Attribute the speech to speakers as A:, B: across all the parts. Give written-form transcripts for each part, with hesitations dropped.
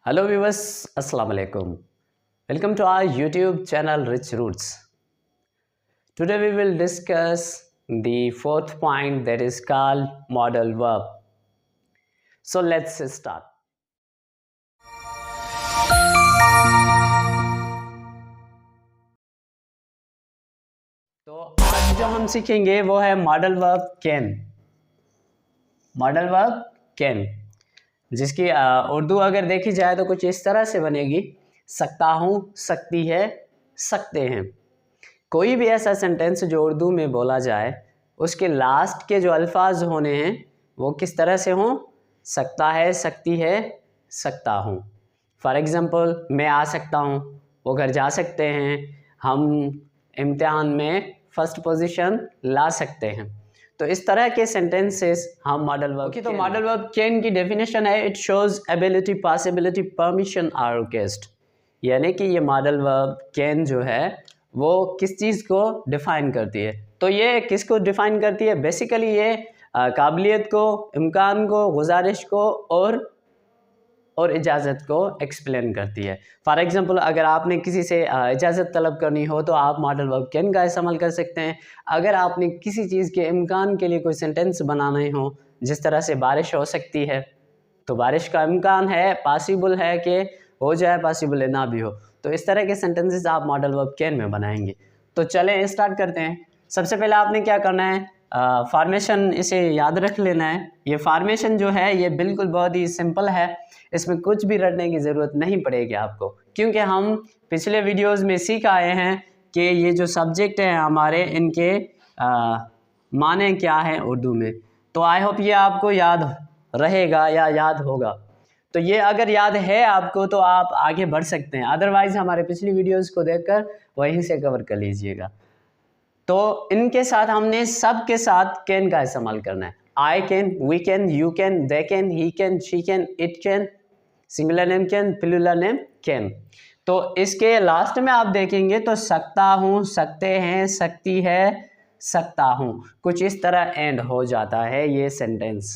A: Hello viewers, Assalamu alaikum. Welcome to our YouTube channel Rich Roots. Today we will discuss the fourth point, that is called modal verb. So let's start. तो आज जो हम सीखेंगे वो है modal verb can. Modal verb can, जिसकी उर्दू अगर देखी जाए तो कुछ इस तरह से बनेगी: सकता हूँ, सकती है, सकते हैं। कोई भी ऐसा सेंटेंस जो उर्दू में बोला जाए, उसके लास्ट के जो अल्फाज होने हैं वो किस तरह से हों? सकता है, सकती है, सकता हूँ। फॉर एग्ज़ाम्पल, मैं आ सकता हूँ, वो घर जा सकते हैं, हम इम्तिहान में फ़र्स्ट पोजीशन ला सकते हैं। तो इस तरह के सेंटेंसेस हम मॉडल वर्ब की। तो मॉडल वर्ब कैन की डेफिनेशन है: it shows ability, possibility, permission और रिक्वेस्ट। यानी कि ये मॉडल वर्ब कैन जो है वो किस चीज़ को डिफ़ाइन करती है? तो ये किसको डिफ़ाइन करती है? बेसिकली ये काबिलियत को, इम्कान को, गुजारिश को और इजाज़त को एक्सप्लेन करती है। फॉर एग्ज़ाम्पल, अगर आपने किसी से इजाज़त तलब करनी हो तो आप मॉडल वर्ब कैन का इस्तेमाल कर सकते हैं। अगर आपने किसी चीज़ के इम्कान के लिए कोई सेंटेंस बनाना हो, जिस तरह से बारिश हो सकती है, तो बारिश का इम्कान है, पॉसिबल है कि हो जाए, पॉसिबल है ना भी हो, तो इस तरह के सेंटेंसेस आप मॉडल वर्ब कैन में बनाएंगे। तो चलें स्टार्ट करते हैं। सबसे पहले आपने क्या करना है, फार्मेशन इसे याद रख लेना है। ये फार्मेशन जो है ये बिल्कुल बहुत ही सिंपल है, इसमें कुछ भी रटने की ज़रूरत नहीं पड़ेगी आपको, क्योंकि हम पिछले वीडियोस में सीख आए हैं कि ये जो सब्जेक्ट हैं हमारे, इनके माने क्या हैं उर्दू में। तो आई होप ये आपको याद रहेगा या याद होगा। तो ये अगर याद है आपको तो आप आगे बढ़ सकते हैं, अदरवाइज़ हमारे पिछली वीडियोस को देखकर वहीं से कवर कर लीजिएगा। तो इनके साथ हमने सब के साथ कैन का इस्तेमाल करना है। I can, we can, you can, they can, he can, she can, it can, singular name can, plural name can. तो इसके लास्ट में आप देखेंगे तो सकता हूँ, सकते हैं, सकती है, सकता हूँ, कुछ इस तरह एंड हो जाता है ये सेंटेंस।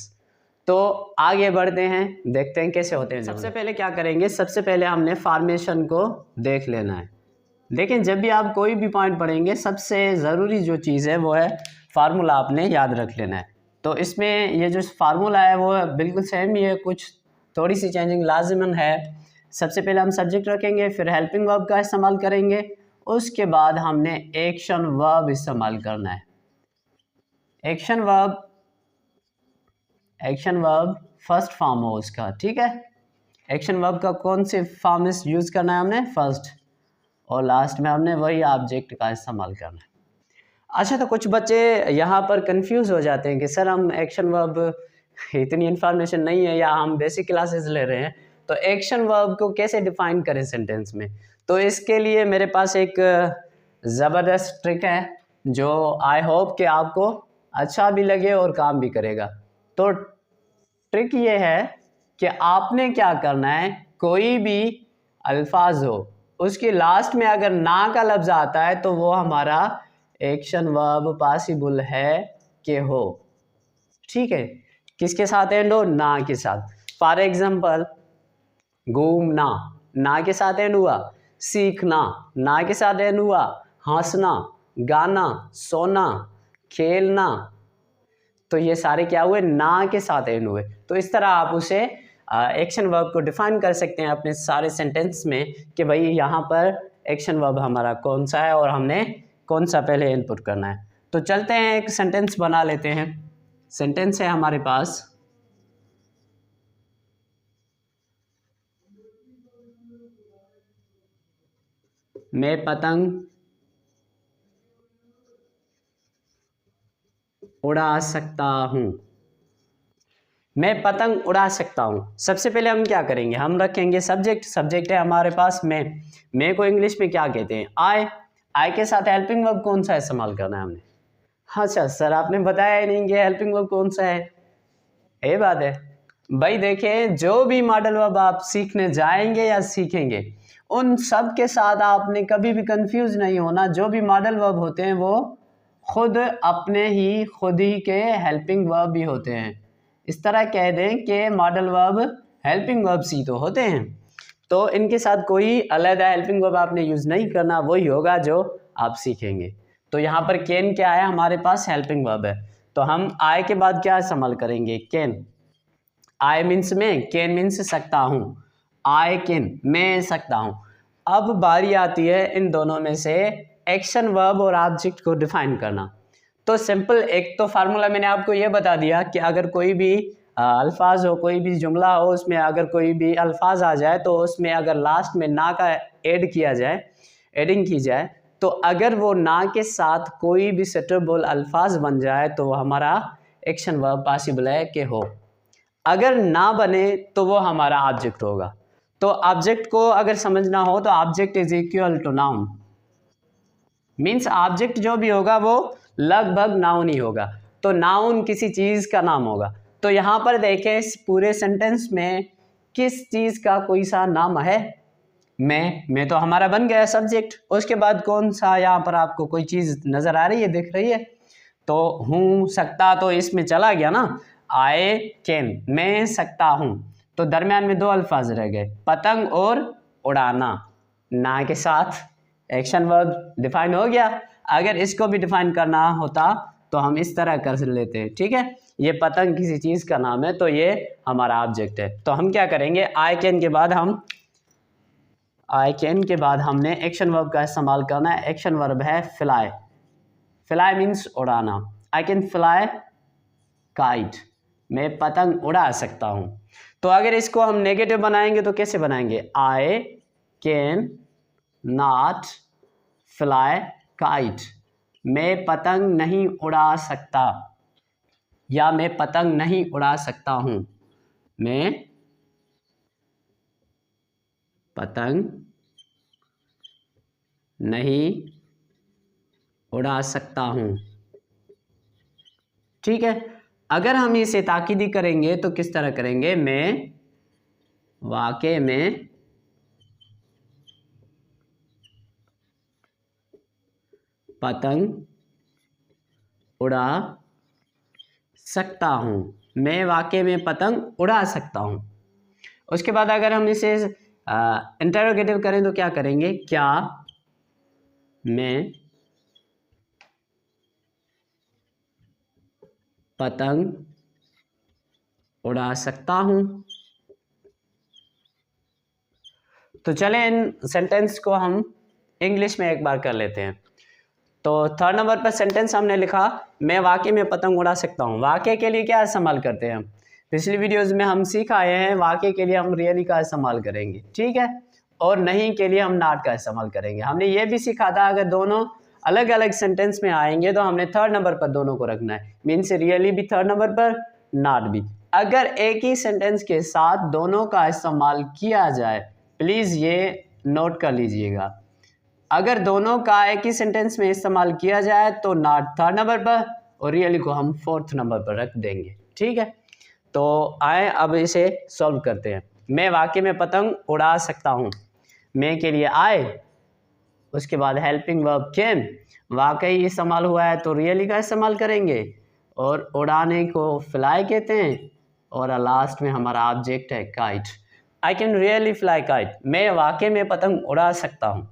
A: तो आगे बढ़ते हैं, देखते हैं कैसे होते हैं। सबसे पहले क्या करेंगे, सबसे पहले हमने फॉर्मेशन को देख लेना है। लेकिन जब भी आप कोई भी पॉइंट पढ़ेंगे, सबसे ज़रूरी जो चीज़ है वो है फार्मूला, आपने याद रख लेना है। तो इसमें ये जो फार्मूला है वो बिल्कुल सेम ही है, कुछ थोड़ी सी चेंजिंग लाजिमन है। सबसे पहले हम सब्जेक्ट रखेंगे, फिर हेल्पिंग वर्ब का इस्तेमाल करेंगे, उसके बाद हमने एक्शन वर्ब इस्तेमाल करना है। एक्शन वर्ब फर्स्ट फॉर्म हो उसका, ठीक है। एक्शन वर्ब का कौन से फॉर्म यूज़ करना है हमने? फर्स्ट, और लास्ट में हमने वही ऑब्जेक्ट का इस्तेमाल करना है। अच्छा, तो कुछ बच्चे यहाँ पर कंफ्यूज हो जाते हैं कि सर हम एक्शन वर्ब, इतनी इन्फॉर्मेशन नहीं है या हम बेसिक क्लासेस ले रहे हैं, तो एक्शन वर्ब को कैसे डिफाइन करें सेंटेंस में? तो इसके लिए मेरे पास एक ज़बरदस्त ट्रिक है जो आई होप कि आपको अच्छा भी लगे और काम भी करेगा। तो ट्रिक ये है कि आपने क्या करना है, कोई भी अल्फाज हो, उसके लास्ट में अगर ना का लफ्ज़ आता है तो वो हमारा एक्शन वर्ब पॉसिबल है कि हो, ठीक है। किसके साथ एंड हो? ना के साथ। फॉर एग्जाम्पल, घूमना, ना के साथ एंड हुआ। सीखना, ना के साथ एंड हुआ। हंसना, गाना, सोना, खेलना, तो ये सारे क्या हुए? ना के साथ एंड हुए। तो इस तरह आप उसे एक्शन वर्ब को डिफाइन कर सकते हैं अपने सारे सेंटेंस में कि भाई यहाँ पर एक्शन वर्ब हमारा कौन सा है और हमने कौन सा पहले इनपुट करना है। तो चलते हैं, एक सेंटेंस बना लेते हैं। सेंटेंस है हमारे पास, मैं पतंग उड़ा सकता हूँ। मैं पतंग उड़ा सकता हूँ। सबसे पहले हम क्या करेंगे, हम रखेंगे सब्जेक्ट। सब्जेक्ट है हमारे पास मैं को इंग्लिश में क्या कहते हैं? आई के साथ हेल्पिंग वर्ब कौन सा इस्तेमाल करना है हमने? अच्छा सर, आपने बताया ही नहीं कि हेल्पिंग वर्ब कौन सा है। ये बात है भाई, देखें, जो भी मॉडल वर्ब आप सीखने जाएंगे या सीखेंगे, उन सब के साथ आपने कभी भी कंफ्यूज नहीं होना। जो भी मॉडल वर्ब होते हैं वो खुद ही के हेल्पिंग वर्ब भी होते हैं। इस तरह कह दें कि मॉडल वर्ब हेल्पिंग वर्ब्स ही तो होते हैं। तो इनके साथ कोई अलग हेल्पिंग वर्ब आपने यूज़ नहीं करना, वही होगा जो आप सीखेंगे। तो यहाँ पर कैन क्या है, हमारे पास हेल्पिंग वर्ब है, तो हम आई के बाद क्या इस्तेमाल करेंगे, कैन। आई मीन्स मैं, कैन मीन्स सकता हूँ, आई कैन मैं सकता हूँ। अब बारी आती है इन दोनों में से एक्शन वर्ब और ऑब्जेक्ट को डिफाइन करना। तो सिंपल एक तो फार्मूला मैंने आपको ये बता दिया कि अगर कोई भी अल्फाज हो, कोई भी जुमला हो, उसमें अगर कोई भी अल्फाज आ जाए तो उसमें अगर लास्ट में ना का ऐड किया जाए, एडिंग की जाए, तो अगर वो ना के साथ कोई भी सुटेबल अल्फाज बन जाए तो वो हमारा एक्शन वर्ब पॉसिबल है कि हो। अगर ना बने तो वो हमारा ऑब्जेक्ट होगा। तो ऑब्जेक्ट को अगर समझना हो तो object is equal to noun, means object जो भी होगा वो लगभग नाउन ही होगा। तो नाउन किसी चीज़ का नाम होगा। तो यहाँ पर देखें इस पूरे सेंटेंस में किस चीज़ का कोई सा नाम है, मैं तो हमारा बन गया सब्जेक्ट। उसके बाद कौन सा यहाँ पर आपको कोई चीज़ नज़र आ रही है, दिख रही है, तो हूँ सकता तो इसमें चला गया ना, आई कैन मैं सकता हूँ। तो दरमियान में दो अल्फाज रह गए, पतंग और उड़ाना। ना के साथ एक्शन वर्ब डिफाइन हो गया। अगर इसको भी डिफाइन करना होता तो हम इस तरह कर लेते हैं, ठीक है। ये पतंग किसी चीज़ का नाम है तो ये हमारा ऑब्जेक्ट है। तो हम क्या करेंगे, आई कैन के बाद हमने एक्शन वर्ब का इस्तेमाल करना है। एक्शन वर्ब है फ्लाई। फ्लाई मीन्स उड़ाना। आई कैन फ्लाई काइट, मैं पतंग उड़ा सकता हूँ। तो अगर इसको हम नेगेटिव बनाएंगे तो कैसे बनाएंगे, आई कैन नॉट फ्लाई काइट, मैं पतंग नहीं उड़ा सकता, या मैं पतंग नहीं उड़ा सकता हूँ, मैं पतंग नहीं उड़ा सकता हूँ, ठीक है। अगर हम इसे ताकीदी करेंगे तो किस तरह करेंगे, मैं वाकई में पतंग उड़ा सकता हूँ, मैं वाकई में पतंग उड़ा सकता हूँ। उसके बाद अगर हम इसे इंटरोगेटिव करें तो क्या करेंगे, क्या मैं पतंग उड़ा सकता हूँ। तो चलें इन सेंटेंस को हम इंग्लिश में एक बार कर लेते हैं। तो थर्ड नंबर पर सेंटेंस हमने लिखा, मैं वाकई में पतंग उड़ा सकता हूँ। वाकई के लिए क्या इस्तेमाल करते हैं हम, पिछली वीडियोस में हम सीख आए हैं, वाकई के लिए हम रियली का इस्तेमाल करेंगे, ठीक है, और नहीं के लिए हम नॉट का इस्तेमाल करेंगे। हमने ये भी सीखा था अगर दोनों अलग अलग सेंटेंस में आएंगे तो हमने थर्ड नंबर पर दोनों को रखना है, मीन्स रियली भी थर्ड नंबर पर, नॉट भी। अगर एक ही सेंटेंस के साथ दोनों का इस्तेमाल किया जाए, प्लीज़ ये नोट कर लीजिएगा, अगर दोनों का एक ही सेंटेंस में इस्तेमाल किया जाए तो नॉट थर्ड नंबर पर और रियली को हम फोर्थ नंबर पर रख देंगे, ठीक है। तो आए अब इसे सॉल्व करते हैं। मैं वाकई में पतंग उड़ा सकता हूँ, मैं के लिए आए, उसके बाद हेल्पिंग वर्ब कैन, वाकई इस्तेमाल हुआ है तो रियली का इस्तेमाल करेंगे, और उड़ाने को फ्लाई कहते हैं, और लास्ट में हमारा ऑब्जेक्ट है kite. I can really fly kite, मैं वाकई में पतंग उड़ा सकता हूँ।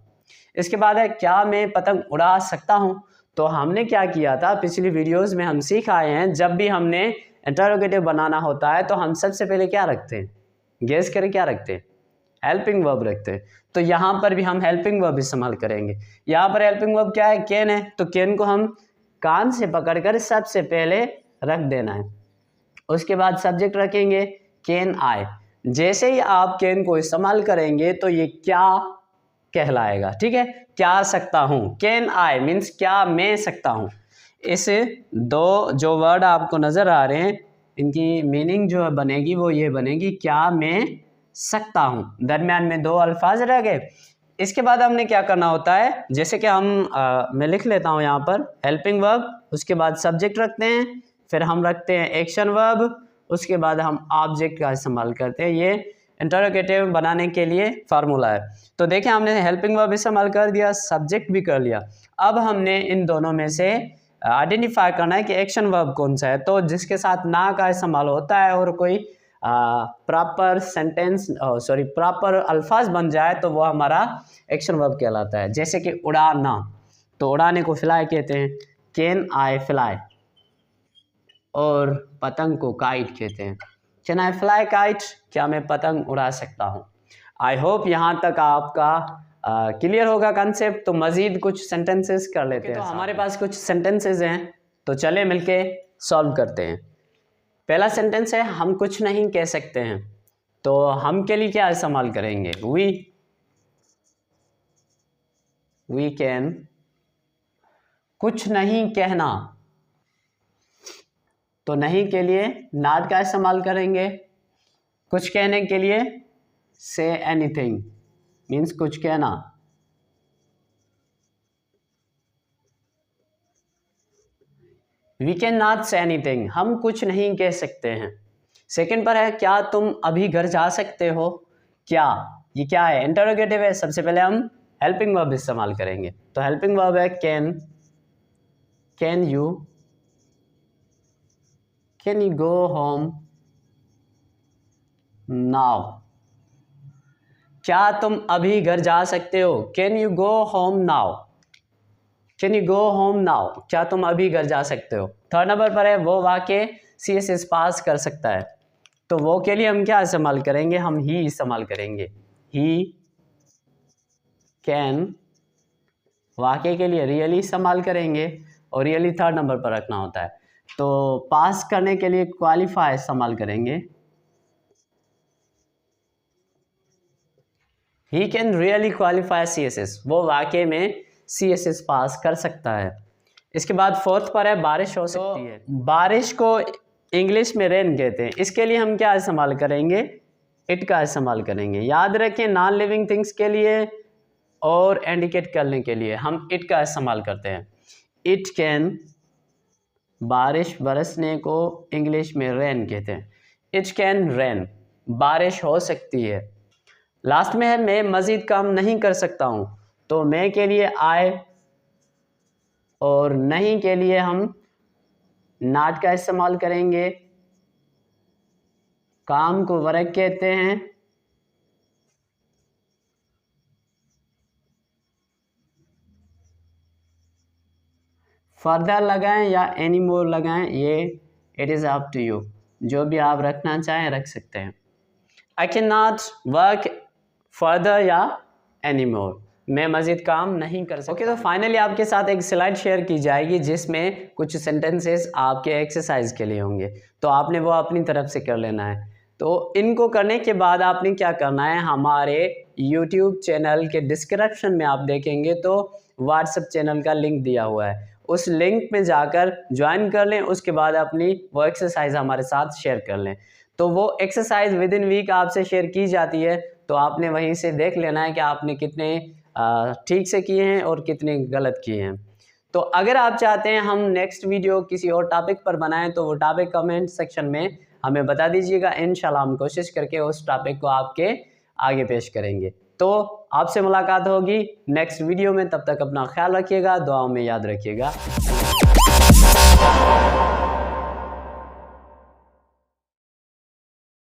A: इसके बाद है क्या मैं पतंग उड़ा सकता हूँ। तो हमने क्या किया था, पिछली वीडियोस में हम सीख आए हैं, जब भी हमने इंटरोगेटिव बनाना होता है तो हम सबसे पहले क्या रखते हैं, गेस करें क्या रखते हैं, हेल्पिंग वर्ब रखते हैं। तो यहाँ पर भी हम हेल्पिंग वर्ब इस्तेमाल करेंगे। यहाँ पर हेल्पिंग वर्ब क्या है, कैन है, तो कैन को हम कान से पकड़कर सबसे पहले रख देना है। उसके बाद सब्जेक्ट रखेंगे कैन आई। जैसे ही आप कैन को इस्तेमाल करेंगे तो ये क्या कहलाएगा, ठीक है, क्या सकता हूँ, कैन आई मीन्स क्या मैं सकता हूँ। इस दो जो वर्ड आपको नज़र आ रहे हैं इनकी मीनिंग जो बनेगी वो ये बनेगी, क्या मैं सकता हूँ, दरमियान में दो अल्फाज रह गए। इसके बाद हमने क्या करना होता है, जैसे कि मैं लिख लेता हूँ यहाँ पर हेल्पिंग वर्ब, उसके बाद सब्जेक्ट रखते हैं, फिर हम रखते हैं एक्शन वर्ब, उसके बाद हम ऑब्जेक्ट का इस्तेमाल करते हैं। ये इंटरोगेटिव बनाने के लिए फार्मूला है। तो देखिए हमने हेल्पिंग वर्ब इस्तेमाल कर दिया, सब्जेक्ट भी कर लिया। अब हमने इन दोनों में से आइडेंटिफाई करना है कि एक्शन वर्ब कौन सा है। तो जिसके साथ ना का इस्तेमाल होता है और कोई प्रॉपर सेंटेंस प्रॉपर अल्फाज बन जाए तो वो हमारा एक्शन वर्ब कहलाता है। जैसे कि उड़ाना, तो उड़ाने को फ्लाई कहते हैं, कैन आई फ्लाई। और पतंग को काइट कहते हैं, कैन आई फ्लाई काइट, क्या मैं पतंग उड़ा सकता हूँ। आई होप यहाँ तक आपका क्लियर होगा कंसेप्ट। तो मज़ीद कुछ सेंटेंसेस कर लेते हैं। तो हमारे पास कुछ सेंटेंसेस हैं, तो चले मिलके सॉल्व करते हैं। पहला सेंटेंस है हम कुछ नहीं कह सकते हैं, तो हम के लिए क्या इस्तेमाल करेंगे, वी कैन। कुछ नहीं कहना, तो नहीं के लिए नॉट का इस्तेमाल करेंगे। कुछ कहने के लिए से एनीथिंग, मीन्स कुछ कहना। We can not say anything, हम कुछ नहीं कह सकते हैं। सेकंड पर है क्या तुम अभी घर जा सकते हो। क्या, ये क्या है, इंटरोगेटिव है। सबसे पहले हम हेल्पिंग वर्ब इस्तेमाल करेंगे, तो हेल्पिंग वर्ब है can you go home now. क्या तुम अभी घर जा सकते हो, can you go home now, can you go home now, क्या तुम अभी घर जा सकते हो। थर्ड नंबर पर है वो वाक्य CSS पास कर सकता है, तो वो के लिए हम क्या इस्तेमाल करेंगे, हम ही इस्तेमाल करेंगे। ही कैन वाक्य के लिए रियली इस्तेमाल करेंगे, और रियली थर्ड नंबर पर रखना होता है। तो पास करने के लिए क्वालिफाई इस्तेमाल करेंगे। He can really qualify CSS, वो वाकई में CSS पास कर सकता है। इसके बाद फोर्थ पर है बारिश हो सकती है। बारिश को इंग्लिश में रेन कहते हैं, इसके लिए हम क्या इस्तेमाल करेंगे, इट का इस्तेमाल करेंगे। याद रखें नॉन लिविंग थिंग्स के लिए और इंडिकेट करने के लिए हम इट का इस्तेमाल करते हैं। इट कैन, बारिश बरसने को इंग्लिश में रेन कहते हैं। इट कैन रेन, बारिश हो सकती है। लास्ट में है मैं मज़ीद काम नहीं कर सकता हूँ, तो मैं के लिए आई और नहीं के लिए हम नॉट का इस्तेमाल करेंगे। काम को वर्क कहते हैं। फर्दर लगाएं या एनी मोर लगाएं, ये it is up to you, जो भी आप रखना चाहें रख सकते हैं। I can not work further या एनी मोर, मैं मज़ीद काम नहीं कर सकता। ओके, तो फाइनली आपके साथ एक स्लाइड शेयर की जाएगी जिसमें कुछ सेंटेंसेस आपके एक्सरसाइज के लिए होंगे, तो आपने वो अपनी तरफ से कर लेना है। तो इनको करने के बाद आपने क्या करना है, हमारे YouTube चैनल के डिस्क्रिप्शन में आप देखेंगे तो व्हाट्सएप चैनल का लिंक दिया हुआ है, उस लिंक में जाकर ज्वाइन कर लें। उसके बाद अपनी वो एक्सरसाइज हमारे साथ शेयर कर लें, तो वो एक्सरसाइज विद इन वीक आपसे शेयर की जाती है। तो आपने वहीं से देख लेना है कि आपने कितने ठीक से किए हैं और कितने गलत किए हैं। तो अगर आप चाहते हैं हम नेक्स्ट वीडियो किसी और टॉपिक पर बनाएं, तो वो टॉपिक कमेंट सेक्शन में हमें बता दीजिएगा। इंशाल्लाह हम कोशिश करके उस टॉपिक को आपके आगे पेश करेंगे। तो आपसे मुलाकात होगी नेक्स्ट वीडियो में, तब तक अपना ख्याल रखिएगा, दुआओं में याद रखिएगा।